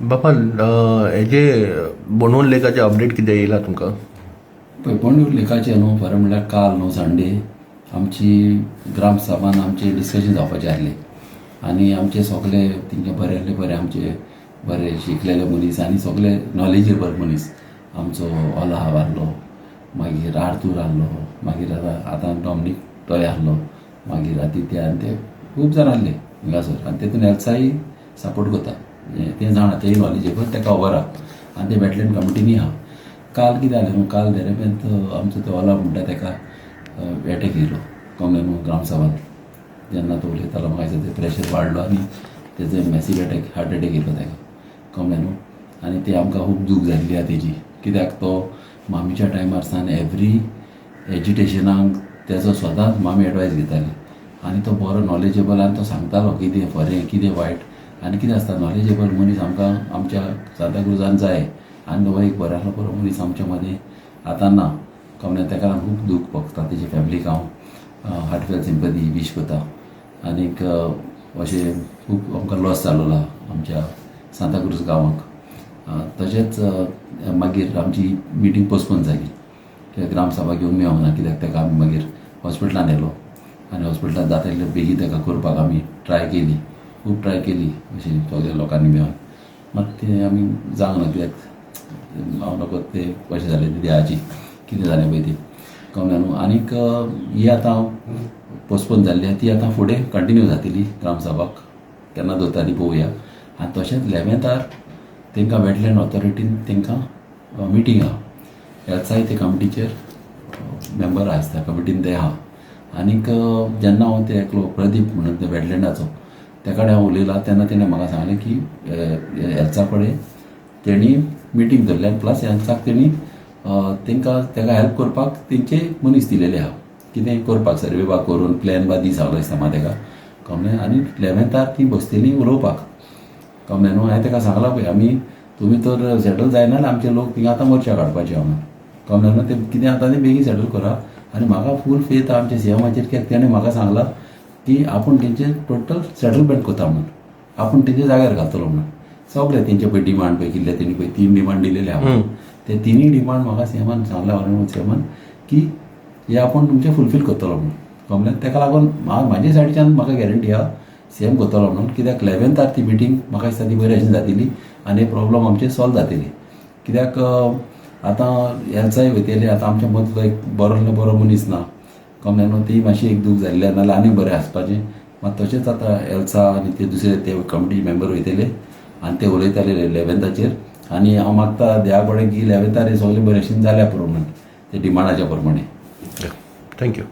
बापा हेजे बोंडवून लेखाचे अपडेट कितें येयला तुमकां? पळय बोंडवून लेखाचे न्हू खरें म्हणल्यार काल न्हू संडे आमची ग्रामसभान आमचे डिस्कशन जावपाचें आसलें आनी आमचे सगळे तेंचे बरे आमचे बरे शिकलेले मनीस आनी सगळे नॉलेजेबल मनीस आमचो ओला आहलो, मागीर आर्थूर आहलो, मागीर आतां डॉमिनीक टॉय आहलो, मागीर आदित्य आनी ते खूब जाण आहले हिंगासर आनी तेतून एल्साय सपोर्ट करता. तें जाणा तेय नॉलेजेबल तेका खबर आहा आनी ते वेटलँड कमिटीनी आहा. काल कितें जालें न्हू काल देरेपेंत आमचो तो ओला म्हणटा तेका एटॅक येयलो कळ्ळें न्हू ग्रामसभान. जेन्ना तो उलयतालो म्हाका दिसता ते प्रेशर वाडलो आनी तेजे मॅसीव हार्ट एटॅक येयलो तेका कळ्ळें न्हू. आनी ते आमकां खूब दूख जाल्ली आहा तेजी, कित्याक तो मामीच्या टायमार सावन एवरी एज्युटेशनाक तेजो सदांच मामी एडवायस घेताली आनी तो बरो नॉलेजेबल आनी तो सांगतालो कितें बरें कितें वायट आनी कितें आसता नॉलेजेबल मनीस आमकां आमच्या सांताक्रुजान जाय आनी तो एक बरो मनीस आमच्या मदें आतां ना कळ्ळें. तेका लागून खूब दूख भोगता तेजी फॅमिलीक हांव हार्टफेल सिंपथी वीश कोता. आनीक अशें खूब आमकां लॉस जाल्लो आहा आमच्या सांताक्रूज गांवांक. तशेंच मागीर आमची मिटींग पोस्टपोन जाली, ग्रामसभा घेवंक मेळोंक ना कित्याक तेका आमी मागीर हॉस्पिटलान व्हेलो आनी हॉस्पिटलान जाता तितले बेगीन तेका करपाक आमी ट्राय केली, खूब ट्राय केली अशी सगळ्या लोकांनी मेळोन. मात तें आमी जावंक ना कित्याक हांव नकळत ते कशें जालें ते देवाची कितें जालें पळय तें कळ्ळें न्हू. आनीक ही आतां पोस्टपोन जाल्ली आहा ती आतां फुडें कंटिन्यू जातली ग्रामसभाक केन्ना दवरता ती पळोवया. आनी तशेंच 11 तांकां वेटलँड ऑथॉरिटीन तांकां मिटींग आहा. एल्साय ते कमिटीचेर मेंबर आहा दिसता कमिटीन ते आहा. आनीक जेन्ना हांव ते एकलो प्रदीप म्हणून ते वेटलँडाचो त्या कडेन हांव उलयलां तेन्ना तेणें म्हाका सांगलें की एल्सा कडेन तेणी मिटींग धरल्या आनी प्लस एल्साक तेणी तांकां तेका हेल्प करपाक तेंचे मनीस दिलेले आहा कितें करपाक सर्वे बा करून प्लॅन बा दी सांगलो दिसता म्हाका तेका कळ्ळें. आनी 11 ती बसतलीं उलोवपाक कळ्ळें न्हू. हांवें तेका सांगलां पळय आमी तुमी तर सेटल जायना जाल्यार आमचे लोक थिंगा आतां मोर्चा काडपाचे हांव कळ्ळें न्हू. तें कितें आतां तें बेगीन सेटल करा आनी म्हाका फूल फेथ आहा आमच्या सीएमाचेर कित्याक तेणें म्हाका सांगलां की आपूण तेंचे टोटल सेटलमेंट करता म्हणून आपूण तेंच्या जाग्यार घालतलो म्हणून. सगळे तेंचे पळय डिमांड पळय कितले तेणी पळय 3 डिमांड दिलेले आहा ते 3 डिमांड म्हाका सीएमान सांगला सीएमान की हे आपूण तुमचे फुलफील करतलो म्हणून कळ्ळें. तेका लागून म्हाजे सायडीच्यान म्हाका गॅरंटी आहा सीएम करतलो म्हणून कित्याक 11 ती मिटींग म्हाका दिसता ती बरी अशें जातली आनी हे प्रॉब्लम आमचे सॉल्व जातली. कित्याक आतां एल्साय वयतली आतां आमच्या मदलो एक बरो मनीस ना कळ्ळें न्हू. ती मातशी एक दूख जाल्ली नाल्यार आनीक बरें आसपाचें. मात तशेंच आतां एल्सा आनी ते दुसरे ते कमिटी मेंबर वयतले आनी ते उलयताले 11 आनी हांव मागता देवा कडेन की 11 हे सगळे बरें भशेन जाल्या पुरो म्हणून ते डिमांडाच्या प्रमाणे. थँक्यू.